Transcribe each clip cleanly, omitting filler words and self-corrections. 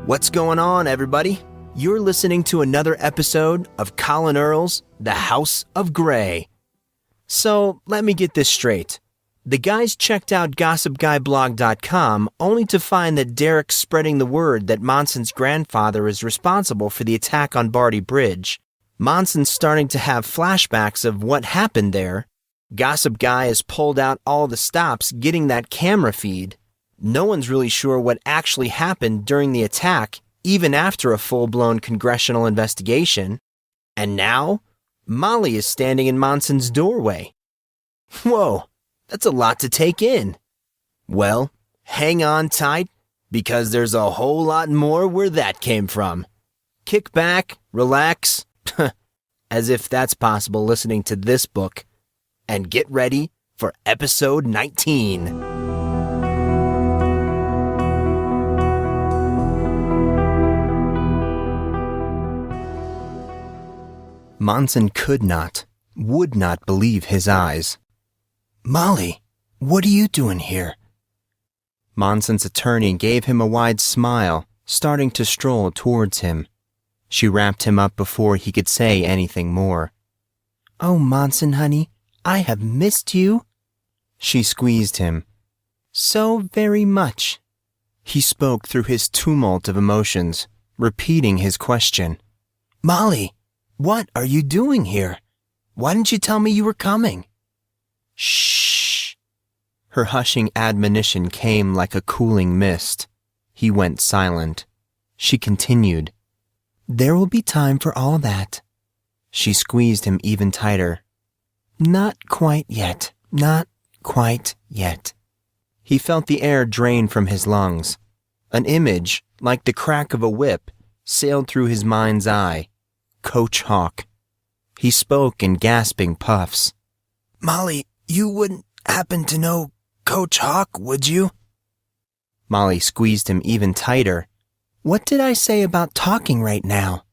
What's going on, everybody? You're listening to another episode of Collin Earl's The House of Grey. So, let me get this straight. The guys checked out gossipguyblog.com only to find that Derek's spreading the word that Monson's grandfather is responsible for the attack on Barty Bridge. Monson's starting to have flashbacks of what happened there. Gossip Guy has pulled out all the stops getting that camera feed. No one's really sure what actually happened during the attack, even after a full-blown congressional investigation. And now, Molly is standing in Monson's doorway. Whoa, that's a lot to take in. Well, hang on tight, because there's a whole lot more where that came from. Kick back, relax, as if that's possible listening to this book, and get ready for episode 19. Monson would not believe his eyes. "Molly, what are you doing here?" Monson's attorney gave him a wide smile, starting to stroll towards him. She wrapped him up before he could say anything more. "Oh, Monson, honey, I have missed you." She squeezed him. "So very much." He spoke through his tumult of emotions, repeating his question. "Molly, what are you doing here? Why didn't you tell me you were coming?" "Shh." Her hushing admonition came like a cooling mist. He went silent. She continued. "There will be time for all that." She squeezed him even tighter. "Not quite yet. Not quite yet." He felt the air drain from his lungs. An image, like the crack of a whip, sailed through his mind's eye. Coach Hawk. He spoke in gasping puffs. "Molly, you wouldn't happen to know Coach Hawk, would you?" Molly squeezed him even tighter. "What did I say about talking right now?"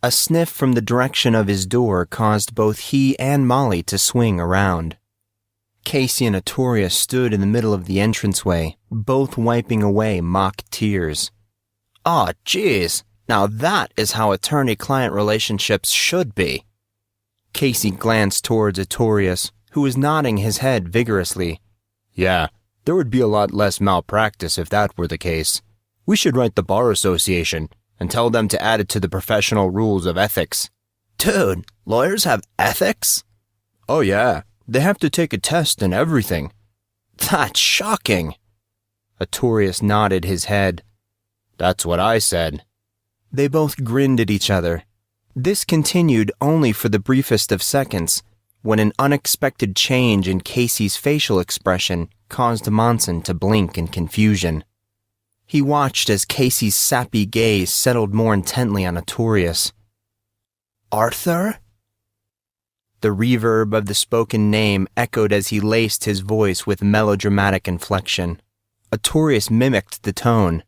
A sniff from the direction of his door caused both he and Molly to swing around. Casey and Artorius stood in the middle of the entranceway, both wiping away mock tears. "Aw, jeez. Now that is how attorney-client relationships should be." Casey glanced towards Artorius, who was nodding his head vigorously. "Yeah, there would be a lot less malpractice if that were the case. We should write the Bar Association and tell them to add it to the professional rules of ethics." "Dude, lawyers have ethics?" "Oh yeah, they have to take a test and everything." "That's shocking." Artorius nodded his head. "That's what I said." They both grinned at each other. This continued only for the briefest of seconds, when an unexpected change in Casey's facial expression caused Monson to blink in confusion. He watched as Casey's sappy gaze settled more intently on Artorius. "Arthur?" The reverb of the spoken name echoed as he laced his voice with melodramatic inflection. Artorius mimicked the tone.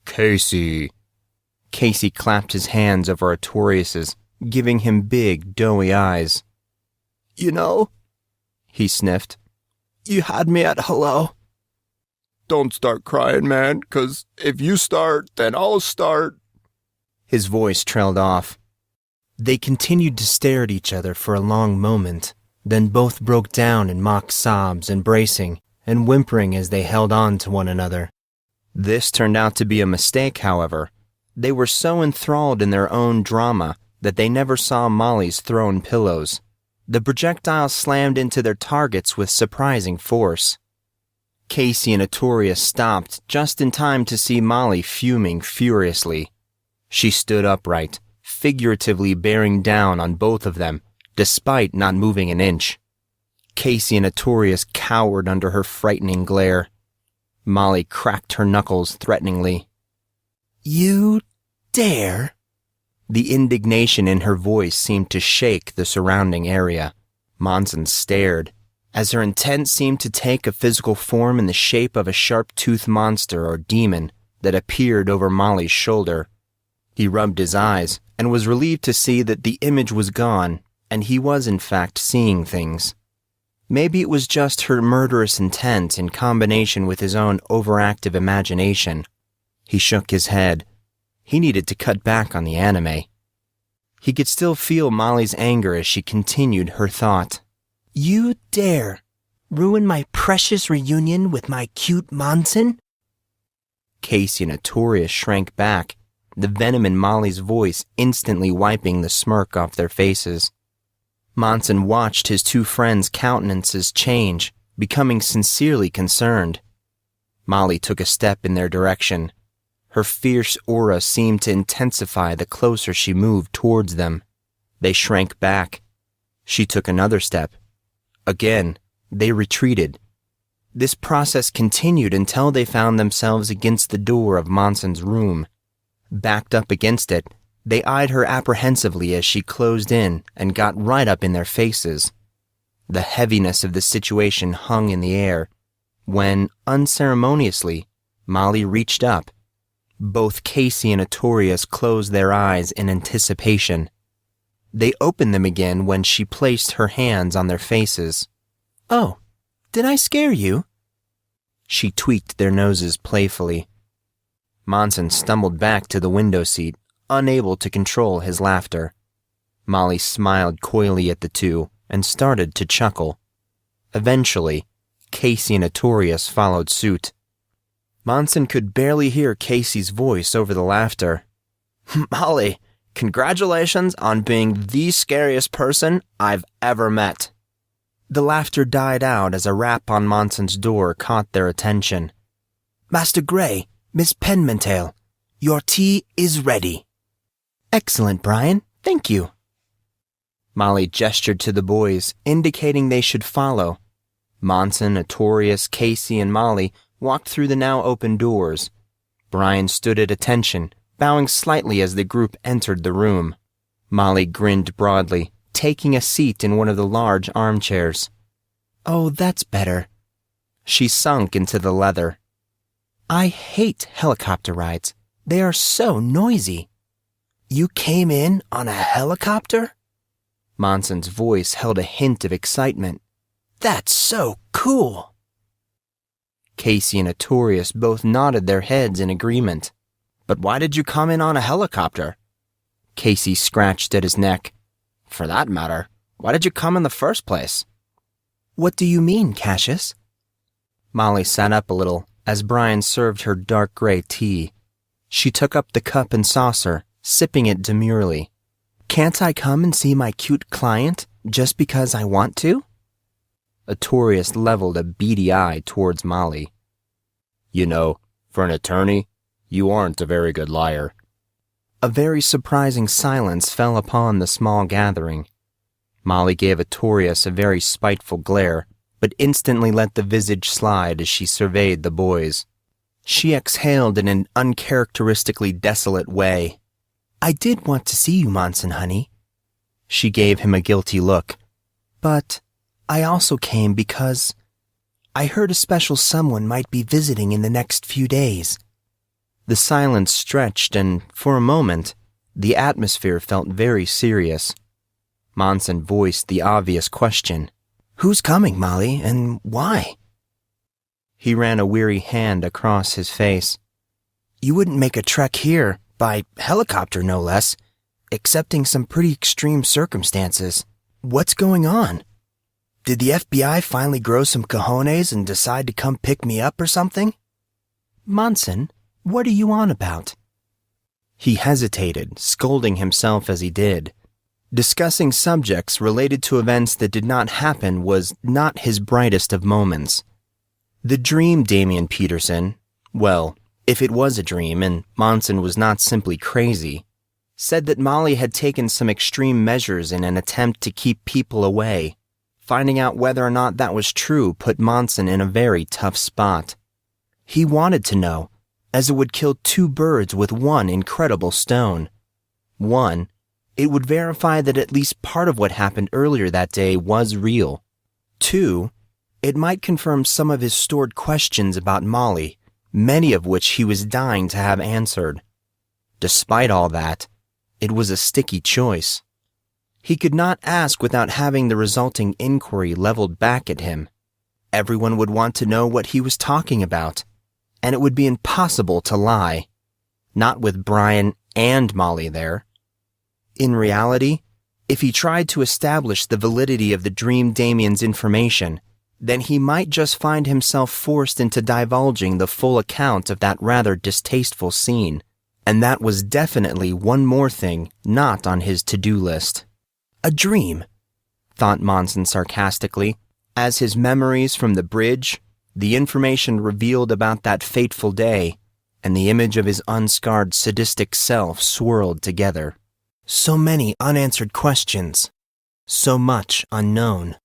"Casey." Casey clapped his hands over Artorius's, giving him big, doughy eyes. "You know," he sniffed, "you had me at hello." "Don't start crying, man, 'cause if you start, then I'll start." His voice trailed off. They continued to stare at each other for a long moment, then both broke down in mock sobs, embracing and whimpering as they held on to one another. This turned out to be a mistake, however. They were so enthralled in their own drama that they never saw Molly's thrown pillows. The projectiles slammed into their targets with surprising force. Casey and Artorius stopped just in time to see Molly fuming furiously. She stood upright, figuratively bearing down on both of them, despite not moving an inch. Casey and Artorius cowered under her frightening glare. Molly cracked her knuckles threateningly. "You dare?" The indignation in her voice seemed to shake the surrounding area. Monson stared, as her intent seemed to take a physical form in the shape of a sharp-toothed monster or demon that appeared over Molly's shoulder. He rubbed his eyes and was relieved to see that the image was gone, and he was in fact seeing things. Maybe it was just her murderous intent in combination with his own overactive imagination. He shook his head. He needed to cut back on the anime. He could still feel Molly's anger as she continued her thought. You dare ruin my precious reunion with my cute Monson? Casey and Artorius shrank back, the venom in Molly's voice instantly wiping the smirk off their faces. Monson watched his two friends' countenances change, becoming sincerely concerned. Molly took a step in their direction. Her fierce aura seemed to intensify the closer she moved towards them. They shrank back. She took another step. Again, they retreated. This process continued until they found themselves against the door of Monson's room. Backed up against it, they eyed her apprehensively as she closed in and got right up in their faces. The heaviness of the situation hung in the air when, unceremoniously, Molly reached up. Both Casey and Artorius closed their eyes in anticipation. They opened them again when she placed her hands on their faces. Oh, did I scare you? She tweaked their noses playfully. Monson stumbled back to the window seat, unable to control his laughter. Molly smiled coyly at the two and started to chuckle. Eventually, Casey and Artorius followed suit. Monson could barely hear Casey's voice over the laughter. Molly, congratulations on being the scariest person I've ever met. The laughter died out as a rap on Monson's door caught their attention. Master Grey, Miss Penmantail, your tea is ready. Excellent, Brian. Thank you. Molly gestured to the boys, indicating they should follow. Monson, Artorius, Casey, and Molly walked through the now open doors. Brian stood at attention, bowing slightly as the group entered the room. Molly grinned broadly, taking a seat in one of the large armchairs. Oh, that's better. She sunk into the leather. I hate helicopter rides. They are so noisy. You came in on a helicopter? Monson's voice held a hint of excitement. That's so cool. Casey and Artorius both nodded their heads in agreement. But why did you come in on a helicopter? Casey scratched at his neck. For that matter, why did you come in the first place? What do you mean, Cassius? Molly sat up a little as Brian served her dark gray tea. She took up the cup and saucer, sipping it demurely. Can't I come and see my cute client just because I want to? Artorius leveled a beady eye towards Molly. You know, for an attorney, you aren't a very good liar. A very surprising silence fell upon the small gathering. Molly gave Artorius a very spiteful glare, but instantly let the visage slide as she surveyed the boys. She exhaled in an uncharacteristically desolate way. I did want to see you, Monson, honey. She gave him a guilty look. But I also came because I heard a special someone might be visiting in the next few days. The silence stretched, and for a moment, the atmosphere felt very serious. Monson voiced the obvious question. Who's coming, Molly, and why? He ran a weary hand across his face. You wouldn't make a trek here, by helicopter no less, excepting some pretty extreme circumstances. What's going on? Did the FBI finally grow some cojones and decide to come pick me up or something? Monson, what are you on about? He hesitated, scolding himself as he did. Discussing subjects related to events that did not happen was not his brightest of moments. The dream Damian Peterson, well, if it was a dream and Monson was not simply crazy, said that Molly had taken some extreme measures in an attempt to keep people away. Finding out whether or not that was true put Monson in a very tough spot. He wanted to know, as it would kill two birds with one incredible stone. One, it would verify that at least part of what happened earlier that day was real. Two, it might confirm some of his stored questions about Molly, many of which he was dying to have answered. Despite all that, it was a sticky choice. He could not ask without having the resulting inquiry leveled back at him. Everyone would want to know what he was talking about, and it would be impossible to lie. not with Brian and Molly there. In reality, if he tried to establish the validity of the Dream Damien's information, then he might just find himself forced into divulging the full account of that rather distasteful scene, and that was definitely one more thing not on his to-do list. A dream, thought Monson sarcastically, as his memories from the bridge, the information revealed about that fateful day, and the image of his unscarred sadistic self swirled together. So many unanswered questions, so much unknown.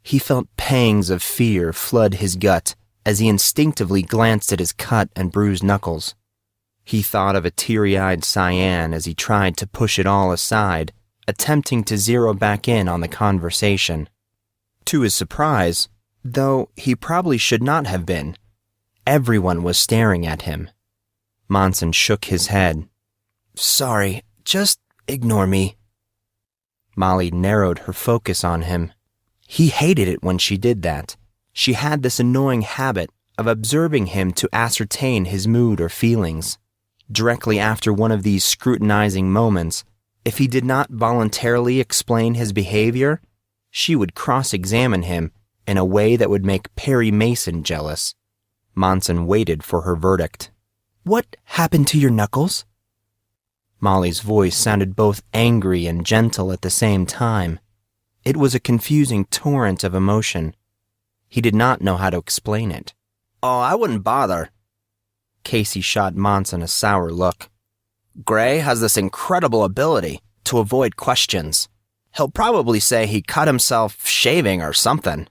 He felt pangs of fear flood his gut as he instinctively glanced at his cut and bruised knuckles. He thought of a teary-eyed Cyan as he tried to push it all aside, attempting to zero back in on the conversation. To his surprise, though he probably should not have been, everyone was staring at him. Monson shook his head. Sorry, just ignore me. Molly narrowed her focus on him. He hated it when she did that. She had this annoying habit of observing him to ascertain his mood or feelings. Directly after one of these scrutinizing moments, if he did not voluntarily explain his behavior, she would cross-examine him in a way that would make Perry Mason jealous. Monson waited for her verdict. What happened to your knuckles? Molly's voice sounded both angry and gentle at the same time. It was a confusing torrent of emotion. He did not know how to explain it. Oh, I wouldn't bother. Casey shot Monson a sour look. Grey has this incredible ability to avoid questions. He'll probably say he cut himself shaving or something.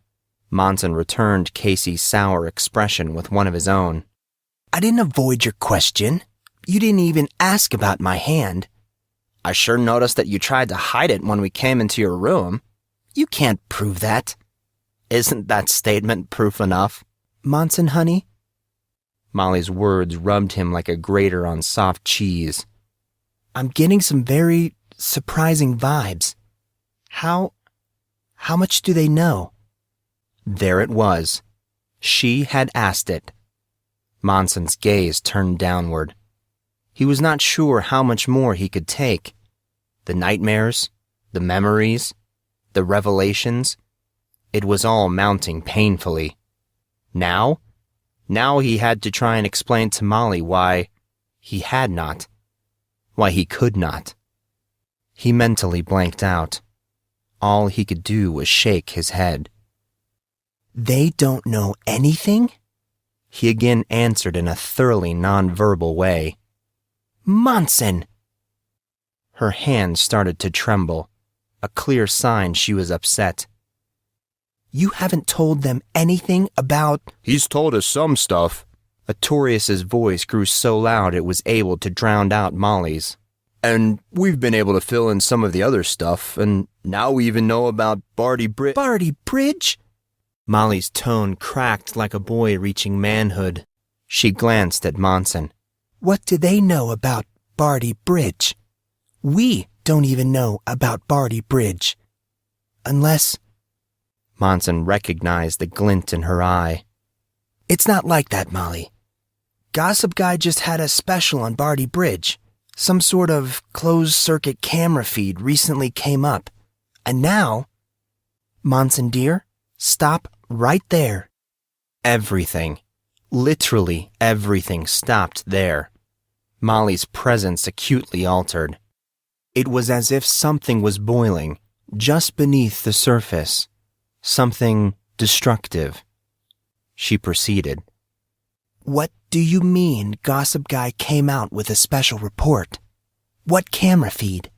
Monson returned Casey's sour expression with one of his own. I didn't avoid your question. You didn't even ask about my hand. I sure noticed that you tried to hide it when we came into your room. You can't prove that. Isn't that statement proof enough? Monson, honey? Molly's words rubbed him like a grater on soft cheese. I'm getting some very surprising vibes. How much do they know? There it was. She had asked it. Monson's gaze turned downward. He was not sure how much more he could take. The nightmares, the memories, the revelations, it was all mounting painfully. Now he had to try and explain to Molly why he had not, why he could not. He mentally blanked out. All he could do was shake his head. They don't know anything? He again answered in a thoroughly nonverbal way. Monson! Her hands started to tremble, a clear sign she was upset. You haven't told them anything about... He's told us some stuff. Artorius's voice grew so loud it was able to drown out Molly's. And we've been able to fill in some of the other stuff, and now we even know about Barty Bridge. Barty Bridge? Molly's tone cracked like a boy reaching manhood. She glanced at Monson. What do they know about Barty Bridge? We don't even know about Barty Bridge. Unless... Monson recognized the glint in her eye. It's not like that, Molly. Gossip Guy just had a special on Barty Bridge. Some sort of closed-circuit camera feed recently came up. And now... Monson dear, stop right there. Everything, literally everything stopped there. Molly's presence acutely altered. It was as if something was boiling just beneath the surface. Something destructive. She proceeded. What do you mean Gossip Guy came out with a special report? What camera feed?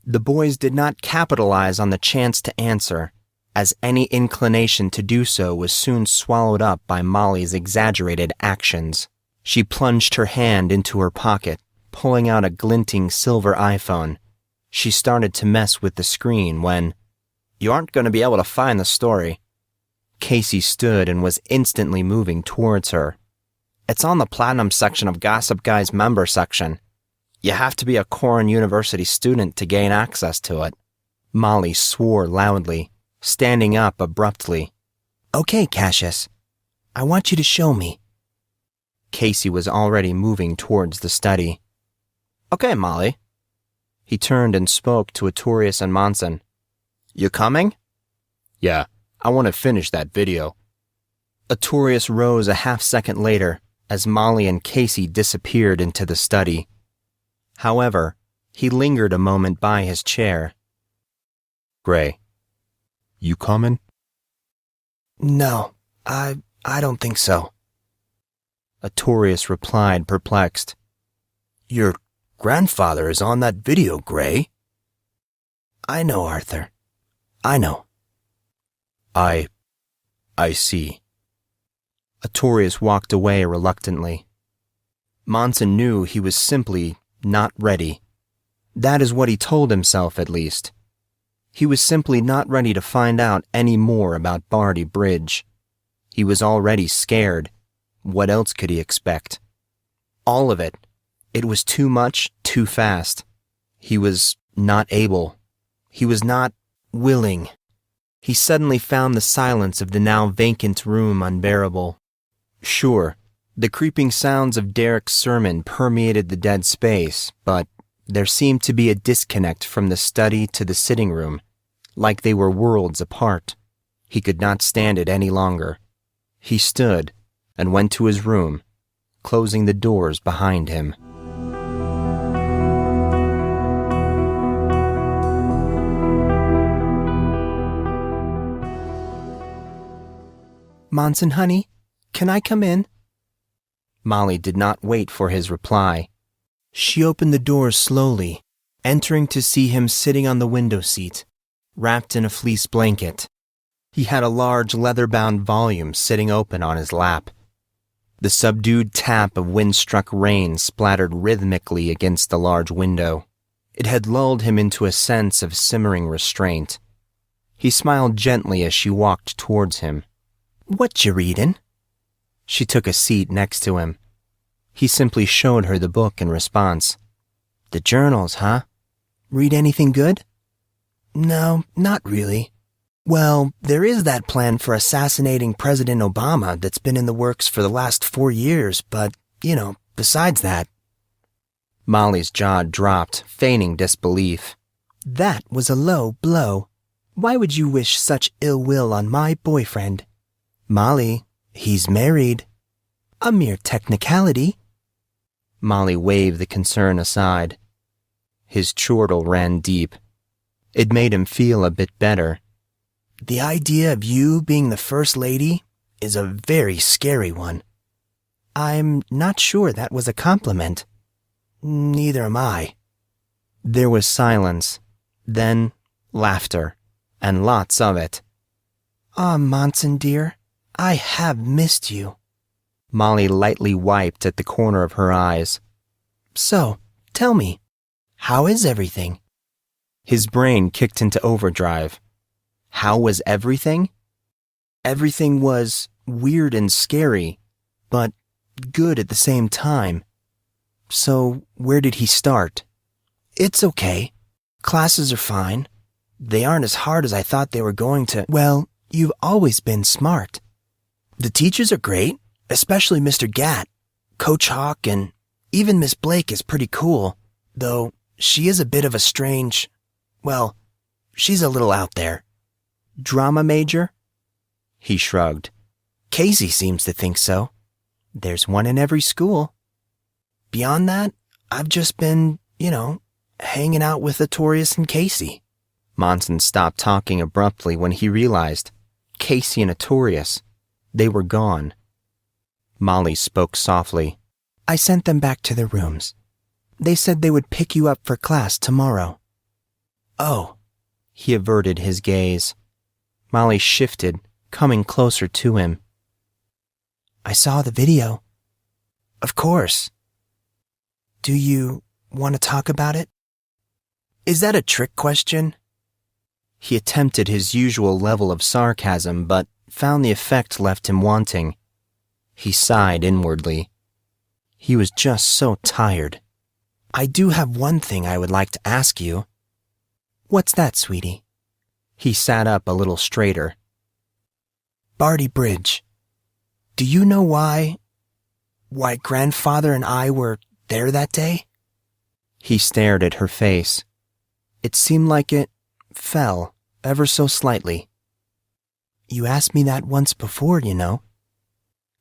The boys did not capitalize on the chance to answer, as any inclination to do so was soon swallowed up by Molly's exaggerated actions. She plunged her hand into her pocket, pulling out a glinting silver iPhone. She started to mess with the screen when... You aren't going to be able to find the story. Casey stood and was instantly moving towards her. It's on the Platinum section of Gossip Guy's member section. You have to be a Collin University student to gain access to it. Molly swore loudly, standing up abruptly. Okay, Cassius. I want you to show me. Casey was already moving towards the study. "Okay, Molly." He turned and spoke to Artorius and Monson. "You coming?" Yeah, I want to finish that video. Artorius rose a half-second later as Molly and Casey disappeared into the study. However, he lingered a moment by his chair. Gray, you coming? No, I don't think so. Artorius replied, perplexed. Your grandfather is on that video, Gray. I know, Arthur. I know. I see. Artorius walked away reluctantly. Monson knew he was simply not ready. That is what he told himself, at least. He was simply not ready to find out any more about Barty Bridge. He was already scared. What else could he expect? All of it. It was too much, too fast. He was not able. He was not willing. He suddenly found the silence of the now vacant room unbearable. Sure, the creeping sounds of Derek's sermon permeated the dead space, but there seemed to be a disconnect from the study to the sitting room, like they were worlds apart. He could not stand it any longer. He stood and went to his room, closing the doors behind him. Monson, honey, can I come in? Molly did not wait for his reply. She opened the door slowly, entering to see him sitting on the window seat, wrapped in a fleece blanket. He had a large leather-bound volume sitting open on his lap. The subdued tap of wind-struck rain splattered rhythmically against the large window. It had lulled him into a sense of simmering restraint. He smiled gently as she walked towards him. What you readin'? She took a seat next to him. He simply showed her the book in response. The journals, huh? Read anything good? No, not really. Well, there is that plan for assassinating President Obama that's been in the works for the last 4 years, but, besides that. Molly's jaw dropped, feigning disbelief. That was a low blow. Why would you wish such ill will on my boyfriend? Molly, he's married. A mere technicality. Molly waved the concern aside. His chortle ran deep. It made him feel a bit better. The idea of you being the First Lady is a very scary one. I'm not sure that was a compliment. Neither am I. There was silence, then laughter, and lots of it. Ah, Monson, dear, I have missed you. Molly lightly wiped at the corner of her eyes. So, tell me, how is everything? His brain kicked into overdrive. How was everything? Everything was weird and scary, but good at the same time. So, where did he start? It's okay. Classes are fine. They aren't as hard as I thought they were going to. Well, you've always been smart. The teachers are great, especially Mr. Gatt, Coach Hawk, and even Miss Blake is pretty cool, though she is a bit of a strange, well, she's a little out there. Drama major? He shrugged. Casey seems to think so. There's one in every school. Beyond that, I've just been, hanging out with Artorius and Casey. Monson stopped talking abruptly when he realized Casey and Artorius, they were gone. Molly spoke softly. I sent them back to their rooms. They said they would pick you up for class tomorrow. Oh. He averted his gaze. Molly shifted, coming closer to him. I saw the video. Of course. Do you want to talk about it? Is that a trick question? He attempted his usual level of sarcasm, but found the effect left him wanting. He sighed inwardly. He was just so tired. I do have one thing I would like to ask you. What's that, sweetie? He sat up a little straighter. Barty Bridge. Do you know why why Grandfather and I were there that day? He stared at her face. It seemed like it fell ever so slightly. You asked me that once before, you know.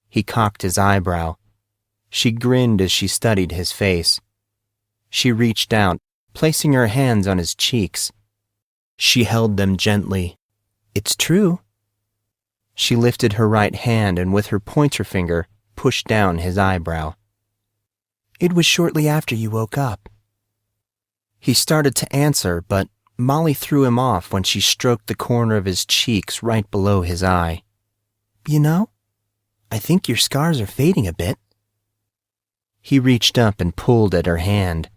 He cocked his eyebrow. She grinned as she studied his face. She reached out, placing her hands on his cheeks. She held them gently. It's true. She lifted her right hand and with her pointer finger pushed down his eyebrow. It was shortly after you woke up. He started to answer, but Molly threw him off when she stroked the corner of his cheeks right below his eye. You know, I think your scars are fading a bit. He reached up and pulled at her hand.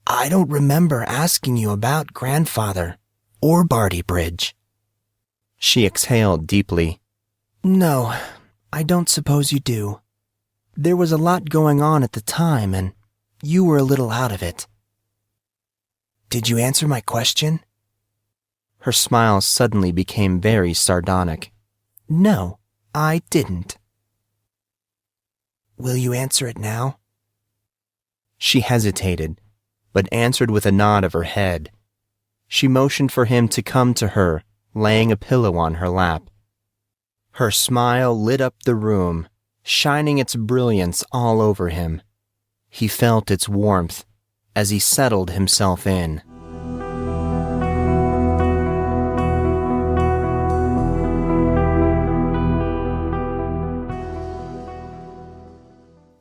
I don't remember asking you about Grandfather or Barty Bridge. She exhaled deeply. No, I don't suppose you do. There was a lot going on at the time, and you were a little out of it. Did you answer my question? Her smile suddenly became very sardonic. No, I didn't. Will you answer it now? She hesitated, but answered with a nod of her head. She motioned for him to come to her, laying a pillow on her lap. Her smile lit up the room, shining its brilliance all over him. He felt its warmth as he settled himself in.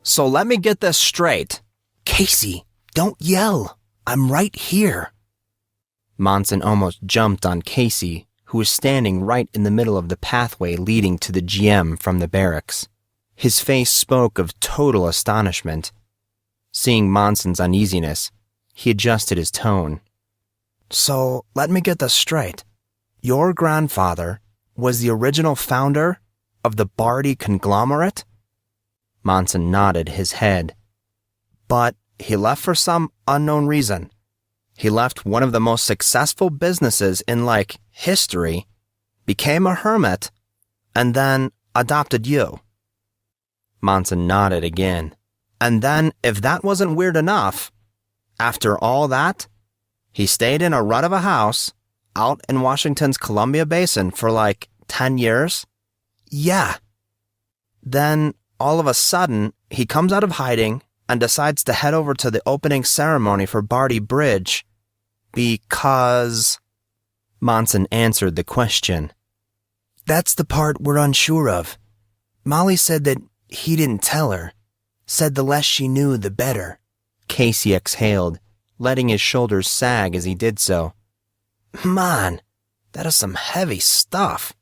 So let me get this straight. Casey, don't yell. I'm right here. Monson almost jumped on Casey, who was standing right in the middle of the pathway leading to the GM from the barracks. His face spoke of total astonishment. Seeing Monson's uneasiness, he adjusted his tone. So, let me get this straight. Your grandfather was the original founder of the Barty conglomerate? Monson nodded his head. But he left for some unknown reason. He left one of the most successful businesses in, history, became a hermit, and then adopted you. Monson nodded again. And then, if that wasn't weird enough, after all that, he stayed in a rut of a house out in Washington's Columbia Basin for 10 years. Yeah. Then, all of a sudden, he comes out of hiding and decides to head over to the opening ceremony for Barty Bridge because... Monson answered the question. That's the part we're unsure of. Molly said that he didn't tell her. Said the less she knew, the better. Casey exhaled, letting his shoulders sag as he did so. Man, that is some heavy stuff.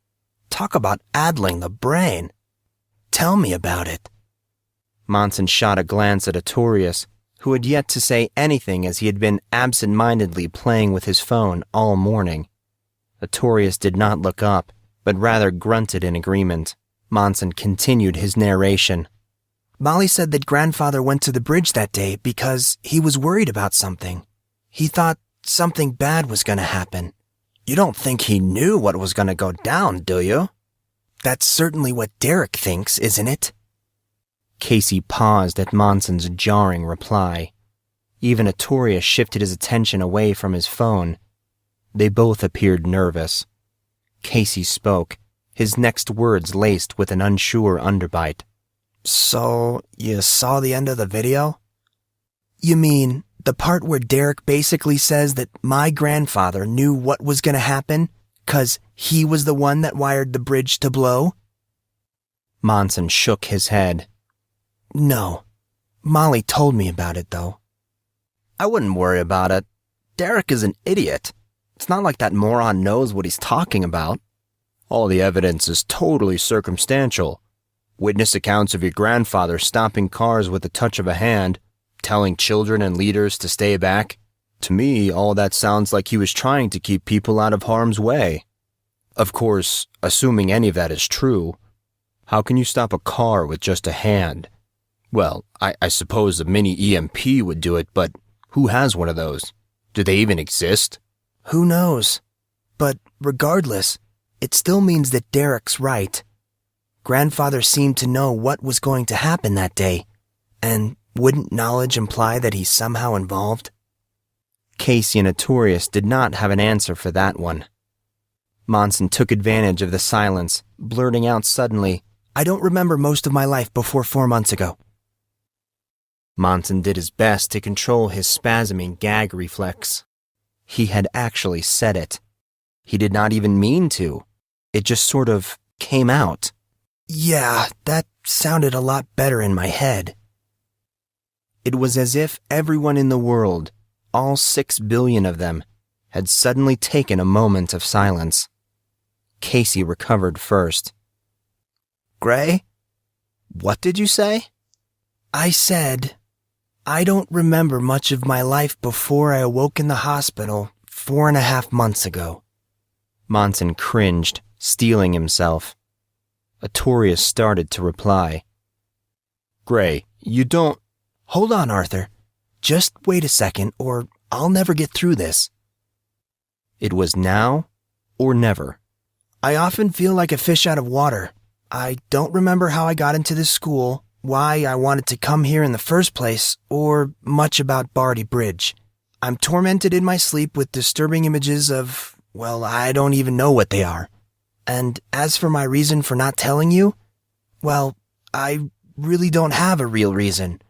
Talk about addling the brain. Tell me about it. Monson shot a glance at Artorius, who had yet to say anything as he had been absent-mindedly playing with his phone all morning. Artorius did not look up, but rather grunted in agreement. Monson continued his narration. Molly said that Grandfather went to the bridge that day because he was worried about something. He thought something bad was going to happen. You don't think he knew what was going to go down, do you? That's certainly what Derek thinks, isn't it? Casey paused at Monson's jarring reply. Even Artorius shifted his attention away from his phone. They both appeared nervous. Casey spoke, his next words laced with an unsure underbite. So, you saw the end of the video? You mean the part where Derek basically says that my grandfather knew what was going to happen 'cause he was the one that wired the bridge to blow? Monson shook his head. No. Molly told me about it, though. I wouldn't worry about it. Derek is an idiot. It's not like that moron knows what he's talking about. All the evidence is totally circumstantial. Witness accounts of your grandfather stopping cars with the touch of a hand, telling children and leaders to stay back. To me, all that sounds like he was trying to keep people out of harm's way. Of course, assuming any of that is true, how can you stop a car with just a hand? Well, I suppose a mini EMP would do it, but who has one of those? Do they even exist? Who knows? But regardless, it still means that Derek's right. Grandfather seemed to know what was going to happen that day, and wouldn't knowledge imply that he's somehow involved? Casey and Artorius did not have an answer for that one. Monson took advantage of the silence, blurting out suddenly, I don't remember most of my life before 4 months ago. Monson did his best to control his spasming gag reflex. He had actually said it. He did not even mean to. It just sort of came out. Yeah, that sounded a lot better in my head. It was as if everyone in the world, all 6 billion of them, had suddenly taken a moment of silence. Casey recovered first. Gray? What did you say? I said, I don't remember much of my life before I awoke in the hospital 4.5 months ago. Monson cringed, steeling himself. Artorius started to reply. Gray, you don't... Hold on, Arthur. Just wait a second, or I'll never get through this. It was now or never. I often feel like a fish out of water. I don't remember how I got into this school, why I wanted to come here in the first place, or much about Barty Bridge. I'm tormented in my sleep with disturbing images of, well, I don't even know what they are. And as for my reason for not telling you, well, I really don't have a real reason.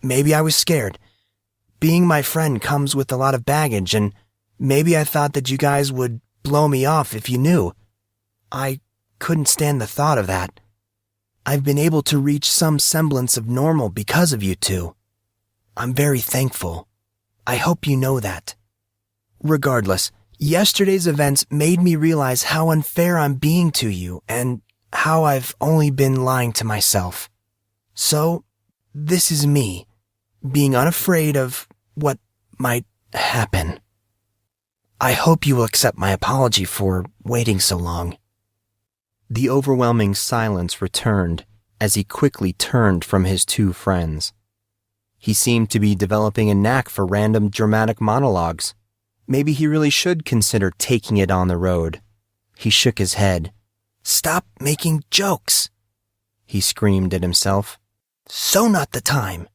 Maybe I was scared. Being my friend comes with a lot of baggage, and maybe I thought that you guys would blow me off if you knew. I couldn't stand the thought of that. I've been able to reach some semblance of normal because of you two. I'm very thankful. I hope you know that. Regardless, yesterday's events made me realize how unfair I'm being to you and how I've only been lying to myself. So, this is me, being unafraid of what might happen. I hope you will accept my apology for waiting so long. The overwhelming silence returned as he quickly turned from his 2 friends. He seemed to be developing a knack for random dramatic monologues. Maybe he really should consider taking it on the road. He shook his head. Stop making jokes, he screamed at himself. So not the time.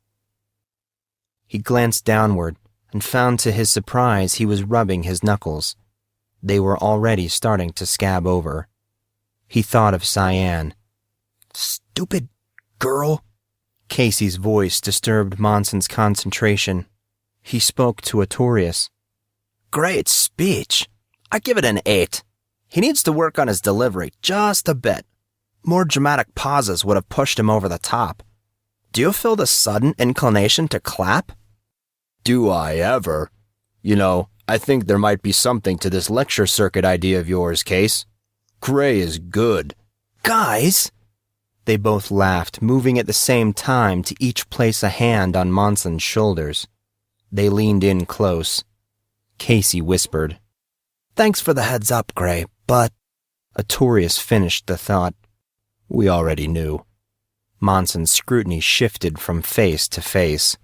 He glanced downward and found to his surprise he was rubbing his knuckles. They were already starting to scab over. He thought of Cyan. Stupid girl. Casey's voice disturbed Monson's concentration. He spoke to Artorius. Great speech. I give it an 8. He needs to work on his delivery just a bit. More dramatic pauses would have pushed him over the top. Do you feel the sudden inclination to clap? Do I ever? You know, I think there might be something to this lecture circuit idea of yours, Case. Gray is good. Guys! They both laughed, moving at the same time to each place a hand on Monson's shoulders. They leaned in close. Casey whispered, Thanks for the heads up, Gray, but... Artorius finished the thought. We already knew. Monson's scrutiny shifted from face to face.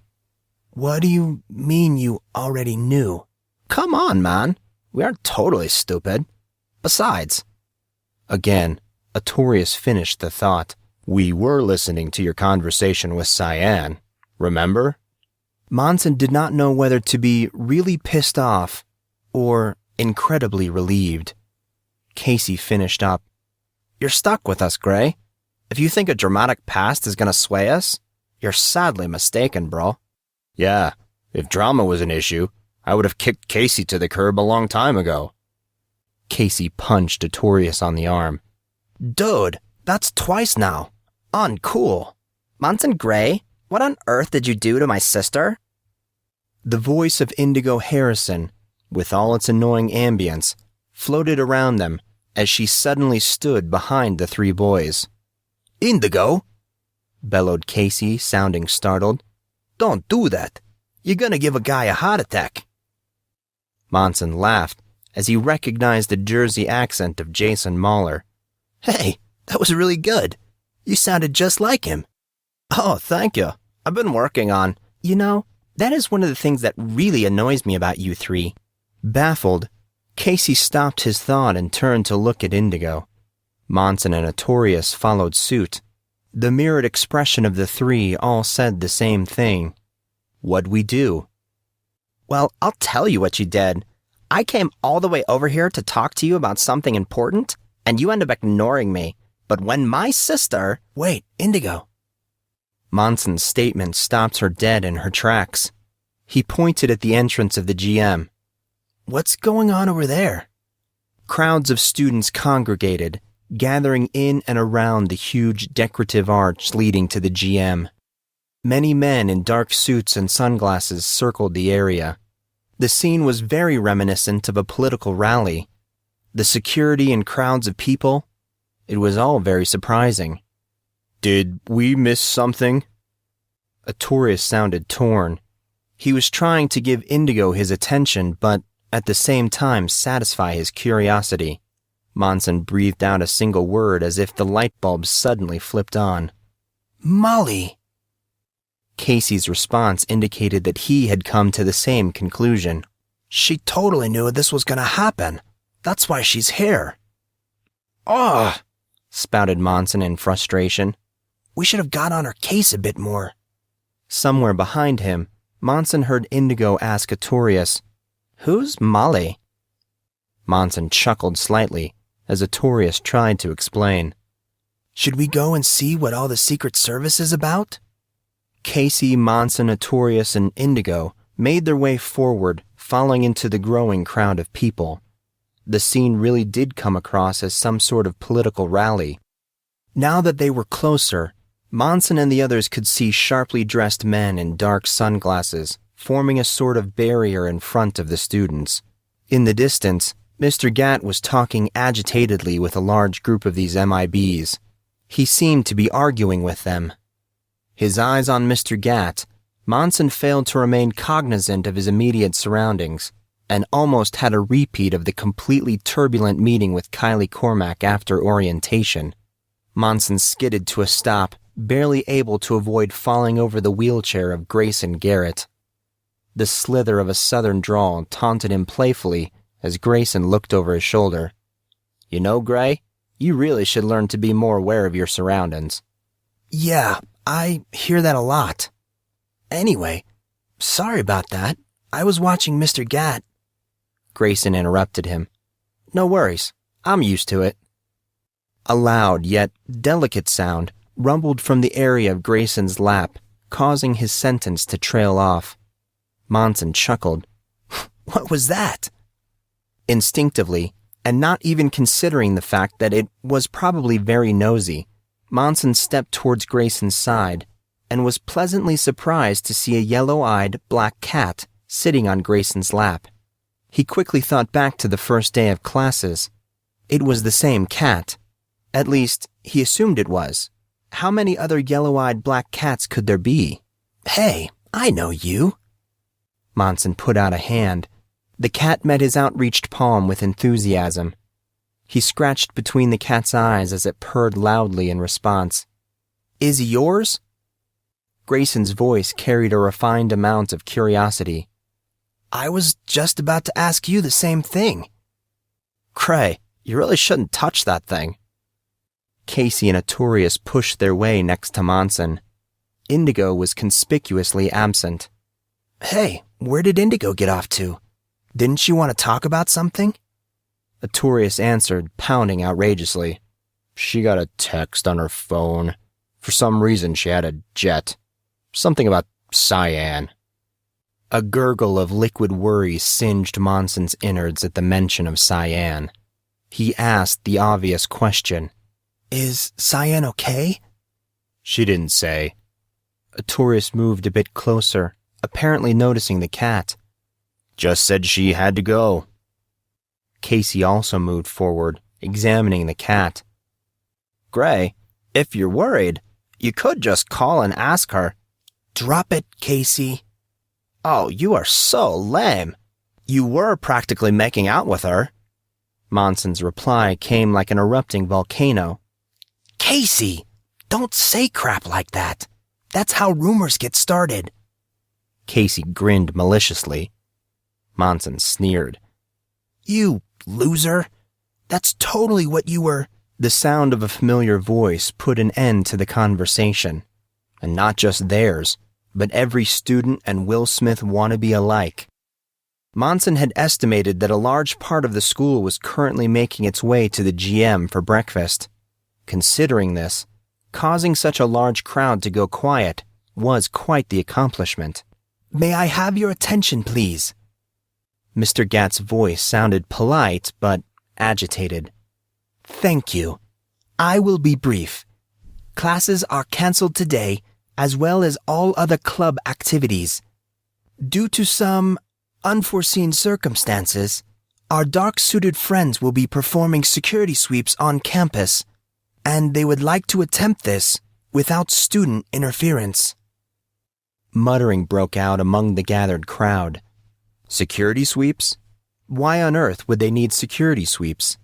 What do you mean you already knew? Come on, man. We aren't totally stupid. Besides... Again, Artorius finished the thought. We were listening to your conversation with Cyan, remember? Monson did not know whether to be really pissed off or incredibly relieved. Casey finished up. You're stuck with us, Gray. If you think a dramatic past is going to sway us, you're sadly mistaken, bro. Yeah, if drama was an issue, I would have kicked Casey to the curb a long time ago. Casey punched Artorius on the arm. Dude, that's twice now. Uncool. Monson Grey, what on earth did you do to my sister? The voice of Indigo Harrison, with all its annoying ambience, floated around them as she suddenly stood behind the 3 boys. Indigo? Bellowed Casey, sounding startled. Don't do that. You're gonna give a guy a heart attack. Monson laughed as he recognized the Jersey accent of Jason Mahler. Hey, that was really good. You sounded just like him. Oh, thank you. I've been working on... You know, that is one of the things that really annoys me about you 3. Baffled, Casey stopped his thought and turned to look at Indigo. Monson and Artorius followed suit. The mirrored expression of the three all said the same thing. What'd we do? Well, I'll tell you what you did. I came all the way over here to talk to you about something important, and you end up ignoring me. But when my sister— Wait, Indigo. Monson's statement stopped her dead in her tracks. He pointed at the entrance of the GM. What's going on over there? Crowds of students congregated, gathering in and around the huge decorative arch leading to the GM. Many men in dark suits and sunglasses circled the area. The scene was very reminiscent of a political rally. The security and crowds of people, it was all very surprising. Did we miss something? Artorius sounded torn. He was trying to give Indigo his attention, but at the same time satisfy his curiosity. Monson breathed out a single word as if the light bulb suddenly flipped on. Molly! Casey's response indicated that he had come to the same conclusion. She totally knew this was going to happen. That's why she's here. Ugh! Spouted Monson in frustration. We should have got on her case a bit more. Somewhere behind him, Monson heard Indigo ask Artorius, "Who's Molly?" Monson chuckled slightly as Artorius tried to explain. Should we go and see what all the Secret Service is about? Casey, Monson, Artorius, and Indigo made their way forward, falling into the growing crowd of people. The scene really did come across as some sort of political rally. Now that they were closer, Monson and the others could see sharply dressed men in dark sunglasses, forming a sort of barrier in front of the students. In the distance, Mr. Gatt was talking agitatedly with a large group of these MIBs. He seemed to be arguing with them. His eyes on Mr. Gatt, Monson failed to remain cognizant of his immediate surroundings, and almost had a repeat of the completely turbulent meeting with Kylie Cormack after orientation. Monson skidded to a stop, barely able to avoid falling over the wheelchair of Grayson Garrett. The slither of a southern drawl taunted him playfully as Grayson looked over his shoulder. "You know, Gray, you really should learn to be more aware of your surroundings." Yeah, I hear that a lot. Anyway, sorry about that. I was watching Mr. Gatt. Grayson interrupted him. "No worries. I'm used to it." A loud yet delicate sound rumbled from the area of Grayson's lap, causing his sentence to trail off. Monson chuckled. What was that? Instinctively, and not even considering the fact that it was probably very nosy, Monson stepped towards Grayson's side and was pleasantly surprised to see a yellow-eyed black cat sitting on Grayson's lap. He quickly thought back to the first day of classes. It was the same cat. At least, he assumed it was. How many other yellow-eyed black cats could there be? Hey, I know you. Monson put out a hand. The cat met his outreached palm with enthusiasm. He scratched between the cat's eyes as it purred loudly in response. "Is he yours?" Grayson's voice carried a refined amount of curiosity. I was just about to ask you the same thing. Gray, you really shouldn't touch that thing. Casey and Artorius pushed their way next to Monson. Indigo was conspicuously absent. Hey, where did Indigo get off to? Didn't she want to talk about something? Artorius answered, pounding outrageously. She got a text on her phone. For some reason she had a jet. Something about cyan. A gurgle of liquid worry singed Monson's innards at the mention of cyan. He asked the obvious question. Is cyan okay? She didn't say. Artorius moved a bit closer, apparently noticing the cat. Just said she had to go. Casey also moved forward, examining the cat. Gray, if you're worried, you could just call and ask her. Drop it, Casey. Oh, you are so lame. You were practically making out with her. Monson's reply came like an erupting volcano. Casey, don't say crap like that. That's how rumors get started. Casey grinned maliciously. Monson sneered. You loser. That's totally what you were The sound of a familiar voice put an end to the conversation, and not just theirs, but every student and Will Smith wannabe alike. Monson had estimated that a large part of the school was currently making its way to the GM for breakfast. Considering this, causing such a large crowd to go quiet was quite the accomplishment. May I have your attention, please? Mr. Gatt's voice sounded polite, but agitated. Thank you. I will be brief. Classes are canceled today, as well as all other club activities. Due to some unforeseen circumstances, our dark-suited friends will be performing security sweeps on campus, and they would like to attempt this without student interference. Muttering broke out among the gathered crowd. Security sweeps? Why on earth would they need security sweeps?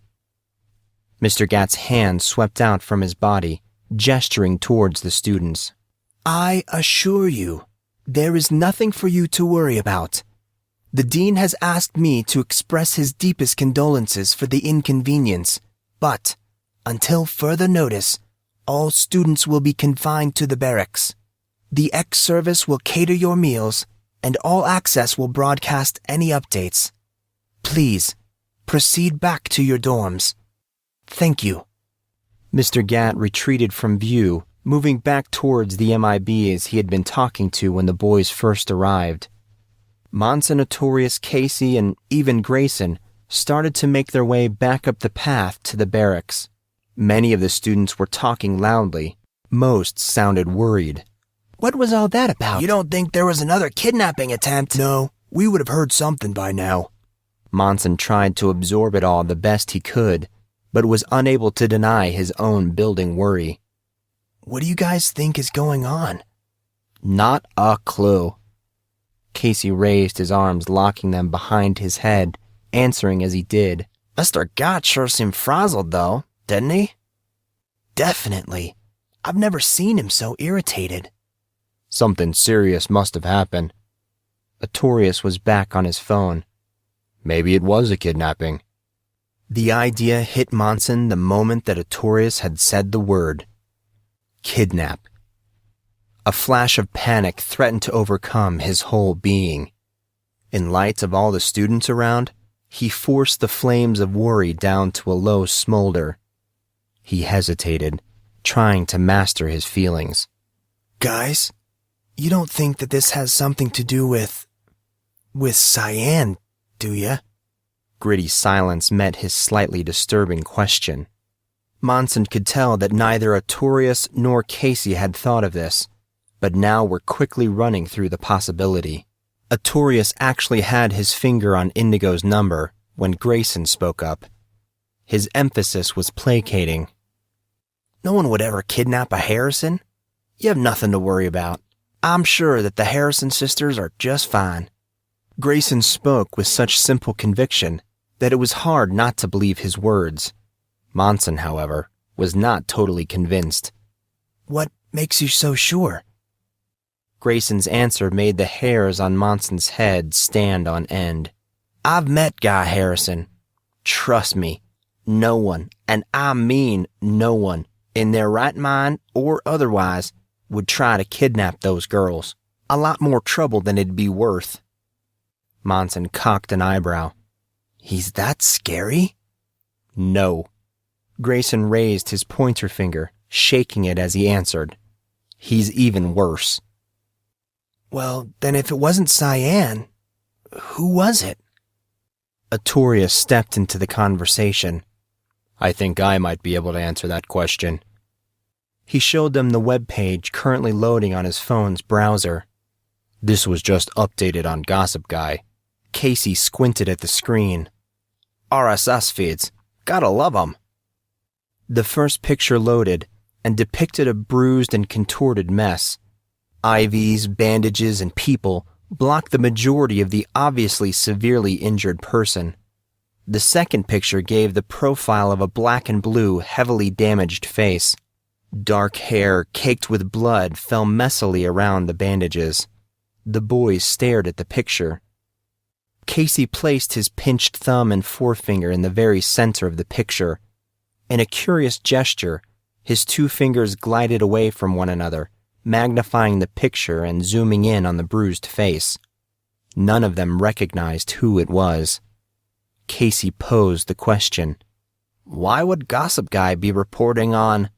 Mr. Gatt's hand swept out from his body, gesturing towards the students. I assure you, there is nothing for you to worry about. The dean has asked me to express his deepest condolences for the inconvenience, but, until further notice, all students will be confined to the barracks. The ex-service will cater your meals, and all access will broadcast any updates. Please, proceed back to your dorms. Thank you. Mr. Gatt retreated from view, moving back towards the MIBs he had been talking to when the boys first arrived. Monson, Artorius, Casey, and even Grayson started to make their way back up the path to the barracks. Many of the students were talking loudly. Most sounded worried. What was all that about? You don't think there was another kidnapping attempt? No, we would have heard something by now. Monson tried to absorb it all the best he could, but was unable to deny his own building worry. What do you guys think is going on? Not a clue. Casey raised his arms, locking them behind his head, answering as he did. Mr. Gatt sure seemed frazzled, though, didn't he? Definitely. I've never seen him so irritated. Something serious must have happened. Artorius was back on his phone. Maybe it was a kidnapping. The idea hit Monson the moment that Artorius had said the word. Kidnap. A flash of panic threatened to overcome his whole being. In light of all the students around, he forced the flames of worry down to a low smolder. He hesitated, trying to master his feelings. Guys, you don't think that this has something to do with Cyan, do ya? Gritty silence met his slightly disturbing question. Monson could tell that neither Artorius nor Casey had thought of this, but now were quickly running through the possibility. Artorius actually had his finger on Indigo's number when Grayson spoke up. His emphasis was placating. No one would ever kidnap a Harrison. You have nothing to worry about. I'm sure that the Harrison sisters are just fine. Grayson spoke with such simple conviction that it was hard not to believe his words. Monson, however, was not totally convinced. What makes you so sure? Grayson's answer made the hairs on Monson's head stand on end. I've met Guy Harrison. Trust me, no one, and I mean no one, in their right mind or otherwise, would try to kidnap those girls. A lot more trouble than it'd be worth. Monson cocked an eyebrow. He's that scary? No. Grayson raised his pointer finger, shaking it as he answered. He's even worse. Well, then if it wasn't Cyan, who was it? Artorius stepped into the conversation. I think I might be able to answer that question. He showed them the web page currently loading on his phone's browser. This was just updated on Gossip Guy. Casey squinted at the screen. RSS feeds. Gotta love 'em. The first picture loaded and depicted a bruised and contorted mess. IVs, bandages, and people blocked the majority of the obviously severely injured person. The second picture gave the profile of a black and blue, heavily damaged face. Dark hair caked with blood fell messily around the bandages. The boys stared at the picture. Casey placed his pinched thumb and forefinger in the very center of the picture. In a curious gesture, his two fingers glided away from one another, magnifying the picture and zooming in on the bruised face. None of them recognized who it was. Casey posed the question, "Why would Gossip Guy be reporting on—"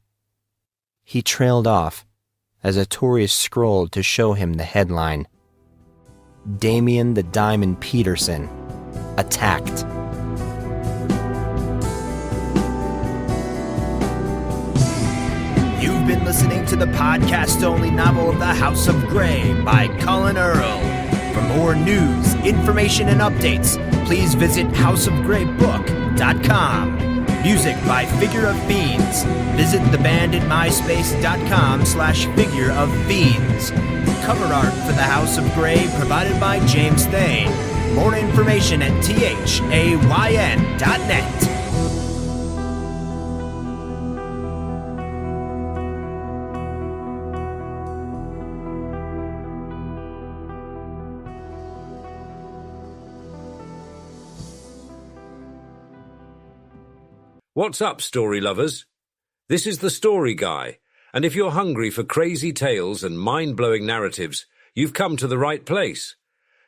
He trailed off as Artorius scrolled to show him the headline. Damien the Diamond Peterson, attacked. You've been listening to the podcast-only novel of the House of Grey by Collin Earl. For more news, information, and updates, please visit houseofgreybook.com. Music by Figure of Fiends. Visit the band at myspace.com/Figure of Fiends. Cover art for the House of Grey provided by James Thane. More information at thayn.net. What's up, story lovers? This is the Story Guy, and if you're hungry for crazy tales and mind-blowing narratives, you've come to the right place.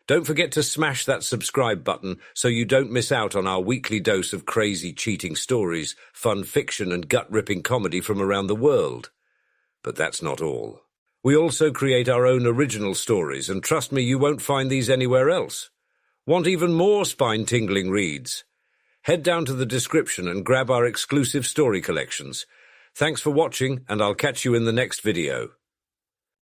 Don't forget to smash that subscribe button so you don't miss out on our weekly dose of crazy cheating stories, fun fiction, and gut-ripping comedy from around the world. But that's not all. We also create our own original stories, and trust me, you won't find these anywhere else. Want even more spine-tingling reads? Head down to the description and grab our exclusive story collections. Thanks for watching, and I'll catch you in the next video.